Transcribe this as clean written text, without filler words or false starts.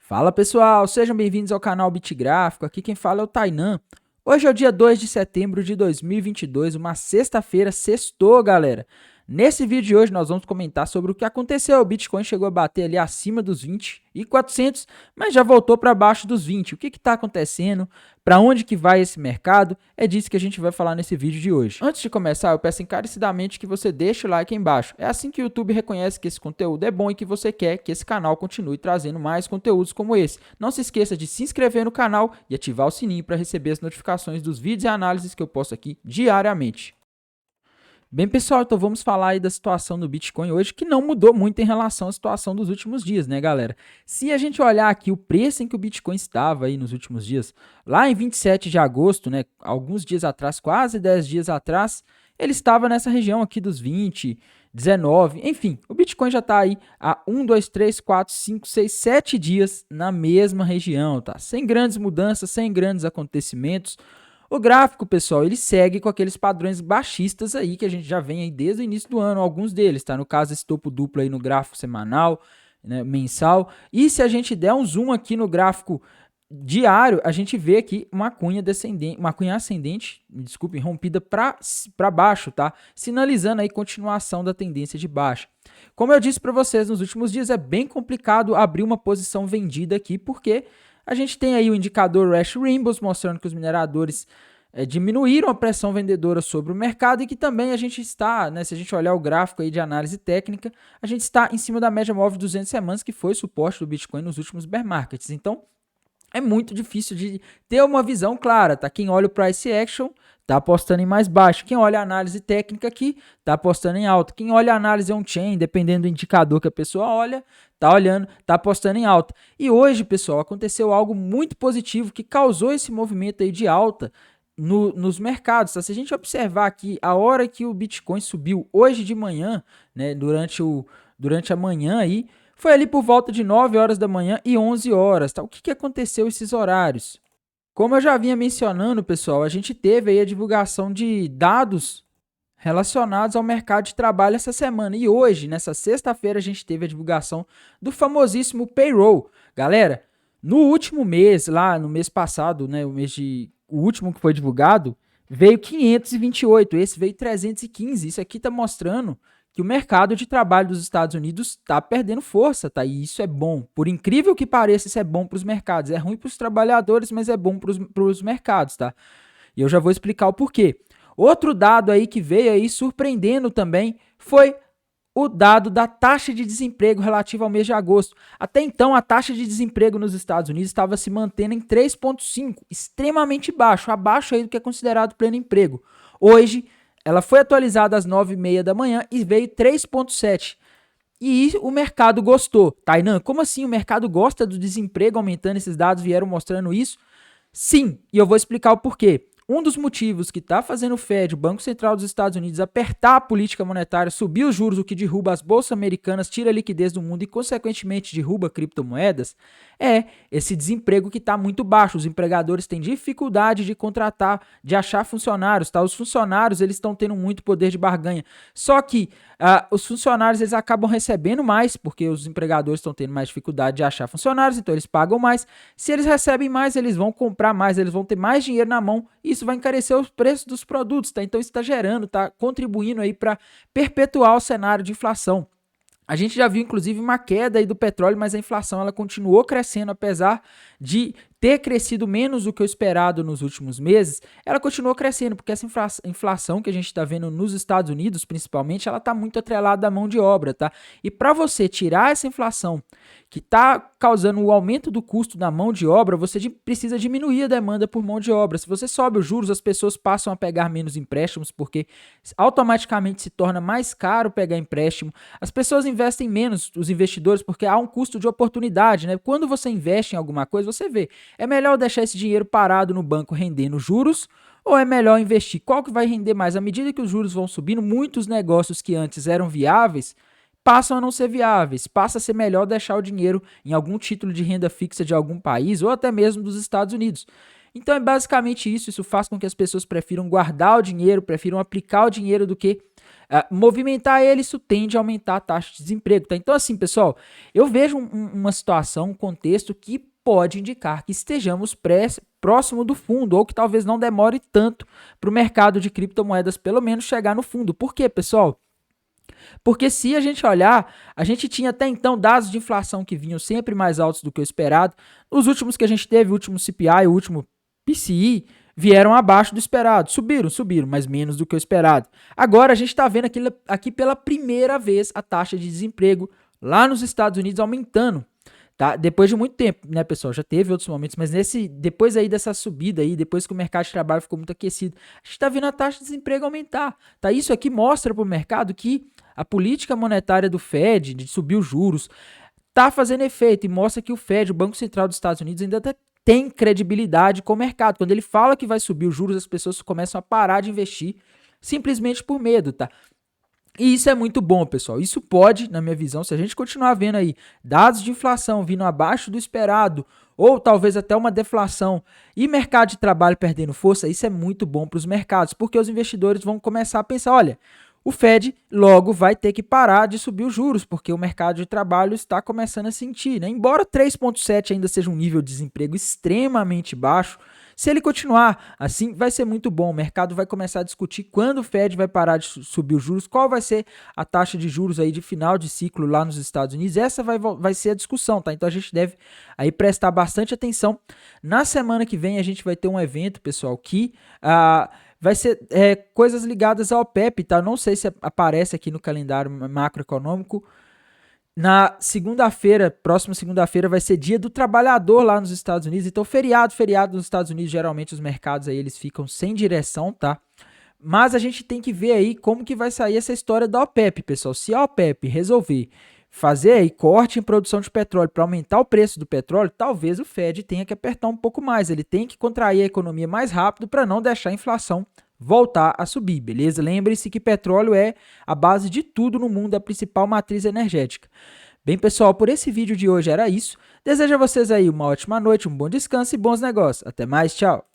Fala pessoal, sejam bem-vindos ao canal Bitgráfico, aqui quem fala é o Tainan. Hoje é o dia 2 de setembro de 2022, uma sexta-feira, sextou galera. Nesse vídeo de hoje nós vamos comentar sobre o que aconteceu, o Bitcoin chegou a bater ali acima dos 20.400, mas já voltou para baixo dos 20. O que está acontecendo? Para onde que vai esse mercado? É disso que a gente vai falar nesse vídeo de hoje. Antes de começar, eu peço encarecidamente que você deixe o like aí embaixo. É assim que o YouTube reconhece que esse conteúdo é bom e que você quer que esse canal continue trazendo mais conteúdos como esse. Não se esqueça de se inscrever no canal e ativar o sininho para receber as notificações dos vídeos e análises que eu posto aqui diariamente. Bem, pessoal, então vamos falar aí da situação do Bitcoin hoje, que não mudou muito em relação à situação dos últimos dias, né, galera? Se a gente olhar aqui o preço em que o Bitcoin estava aí nos últimos dias, lá em 27 de agosto, né, alguns dias atrás, quase 10 dias atrás, ele estava nessa região aqui dos 20, 19, enfim, o Bitcoin já está aí há 1, 2, 3, 4, 5, 6, 7 dias na mesma região, tá? Sem grandes mudanças, sem grandes acontecimentos. O gráfico, pessoal, ele segue com aqueles padrões baixistas aí que a gente já vem aí desde o início do ano, alguns deles, tá? No caso, esse topo duplo aí no gráfico semanal, né, mensal. E se a gente der um zoom aqui no gráfico diário, a gente vê aqui uma cunha descendente, uma cunha ascendente, desculpe, rompida para baixo, tá? Sinalizando aí continuação da tendência de baixa. Como eu disse para vocês nos últimos dias, é bem complicado abrir uma posição vendida aqui, porque a gente tem aí o indicador Rush Rainbows mostrando que os mineradores diminuíram a pressão vendedora sobre o mercado e que também a gente está, né, se a gente olhar o gráfico aí de análise técnica, a gente está em cima da média móvel de 200 semanas, que foi suporte do Bitcoin nos últimos bear markets. Então, é muito difícil de ter uma visão clara, tá? Quem olha o Price Action tá apostando em mais baixo. Quem olha a análise técnica aqui tá apostando em alta. Quem olha a análise on-chain, dependendo do indicador que a pessoa olha, tá apostando em alta. E hoje, pessoal, aconteceu algo muito positivo que causou esse movimento aí de alta nos mercados. Tá? Se a gente observar aqui a hora que o Bitcoin subiu hoje de manhã, né, durante a manhã aí, foi ali por volta de 9 horas da manhã e 11 horas. Tá? O que aconteceu esses horários? Como eu já vinha mencionando, pessoal, a gente teve aí a divulgação de dados relacionados ao mercado de trabalho essa semana. E hoje, nessa sexta-feira, a gente teve a divulgação do famosíssimo payroll. Galera, no último mês, lá no mês passado, né, o último que foi divulgado, veio 528, esse veio 315. Isso aqui está mostrando que o mercado de trabalho dos Estados Unidos está perdendo força, tá? E isso é bom. Por incrível que pareça, isso é bom para os mercados. É ruim para os trabalhadores, mas é bom para os mercados, tá? E eu já vou explicar o porquê. Outro dado aí que veio aí surpreendendo também foi o dado da taxa de desemprego relativa ao mês de agosto. Até então, a taxa de desemprego nos Estados Unidos estava se mantendo em 3,5, extremamente baixo, abaixo aí do que é considerado pleno emprego. Hoje, ela foi atualizada às 9h30 da manhã e veio 3,7. E o mercado gostou. Tainan, como assim o mercado gosta do desemprego aumentando? Esses dados vieram mostrando isso? Sim, e eu vou explicar o porquê. Um dos motivos que está fazendo o Fed, o Banco Central dos Estados Unidos, apertar a política monetária, subir os juros, o que derruba as bolsas americanas, tira a liquidez do mundo e, consequentemente, derruba criptomoedas, é esse desemprego que está muito baixo. Os empregadores têm dificuldade de contratar, de achar funcionários, tá? Os funcionários, eles estão tendo muito poder de barganha. Só que os funcionários, eles acabam recebendo mais, porque os empregadores estão tendo mais dificuldade de achar funcionários, então eles pagam mais. Se eles recebem mais, eles vão comprar mais, eles vão ter mais dinheiro na mão, e isso vai encarecer os preços dos produtos, tá? Então isso está gerando, está contribuindo aí para perpetuar o cenário de inflação. A gente já viu, inclusive, uma queda aí do petróleo, mas a inflação ela continuou crescendo, apesar de ter crescido menos do que o esperado nos últimos meses, ela continuou crescendo, porque essa inflação que a gente está vendo nos Estados Unidos, principalmente, ela está muito atrelada à mão de obra, tá? E para você tirar essa inflação que está causando o aumento do custo da mão de obra, você precisa diminuir a demanda por mão de obra. Se você sobe os juros, as pessoas passam a pegar menos empréstimos, porque automaticamente se torna mais caro pegar empréstimo. As pessoas investem menos, os investidores, porque há um custo de oportunidade, né? Quando você investe em alguma coisa, você vê, é melhor deixar esse dinheiro parado no banco rendendo juros ou é melhor investir? Qual que vai render mais? À medida que os juros vão subindo, muitos negócios que antes eram viáveis passam a não ser viáveis, passa a ser melhor deixar o dinheiro em algum título de renda fixa de algum país ou até mesmo dos Estados Unidos. Então é basicamente isso faz com que as pessoas prefiram guardar o dinheiro, prefiram aplicar o dinheiro do que movimentar ele, isso tende a aumentar a taxa de desemprego, tá? Então, assim, pessoal, eu vejo uma situação, um contexto que pode indicar que estejamos próximo do fundo, ou que talvez não demore tanto para o mercado de criptomoedas, pelo menos, chegar no fundo. Por quê, pessoal? Porque se a gente olhar, a gente tinha até então dados de inflação que vinham sempre mais altos do que o esperado. Os últimos que a gente teve, o último CPI, o último PCI, vieram abaixo do esperado. Subiram, mas menos do que o esperado. Agora a gente está vendo aqui pela primeira vez a taxa de desemprego lá nos Estados Unidos aumentando. Tá? Depois de muito tempo, né, pessoal? Já teve outros momentos, mas depois aí dessa subida aí, depois que o mercado de trabalho ficou muito aquecido, a gente está vendo a taxa de desemprego aumentar. Tá? Isso aqui mostra para o mercado que a política monetária do Fed, de subir os juros, está fazendo efeito e mostra que o Fed, o Banco Central dos Estados Unidos, ainda tem credibilidade com o mercado. Quando ele fala que vai subir os juros, as pessoas começam a parar de investir simplesmente por medo, tá? E isso é muito bom, pessoal. Isso pode, na minha visão, se a gente continuar vendo aí dados de inflação vindo abaixo do esperado, ou talvez até uma deflação e mercado de trabalho perdendo força, isso é muito bom para os mercados, porque os investidores vão começar a pensar, olha, o Fed logo vai ter que parar de subir os juros, porque o mercado de trabalho está começando a sentir, né? Embora 3,7 ainda seja um nível de desemprego extremamente baixo, se ele continuar assim, vai ser muito bom. O mercado vai começar a discutir quando o Fed vai parar de subir os juros, qual vai ser a taxa de juros aí de final de ciclo lá nos Estados Unidos. Essa vai ser a discussão, tá? Então a gente deve aí prestar bastante atenção. Na semana que vem a gente vai ter um evento, pessoal, que vai ser coisas ligadas ao OPEP, tá? Não sei se aparece aqui no calendário macroeconômico. Na segunda-feira, próxima segunda-feira, vai ser dia do trabalhador lá nos Estados Unidos. Então, feriado nos Estados Unidos, geralmente os mercados aí eles ficam sem direção, tá? Mas a gente tem que ver aí como que vai sair essa história da OPEP, pessoal. Se a OPEP resolver fazer aí corte em produção de petróleo para aumentar o preço do petróleo, talvez o Fed tenha que apertar um pouco mais. Ele tem que contrair a economia mais rápido para não deixar a inflação voltar a subir, beleza? Lembre-se que petróleo é a base de tudo no mundo, a principal matriz energética. Bem, pessoal, por esse vídeo de hoje era isso. Desejo a vocês aí uma ótima noite, um bom descanso e bons negócios. Até mais, tchau!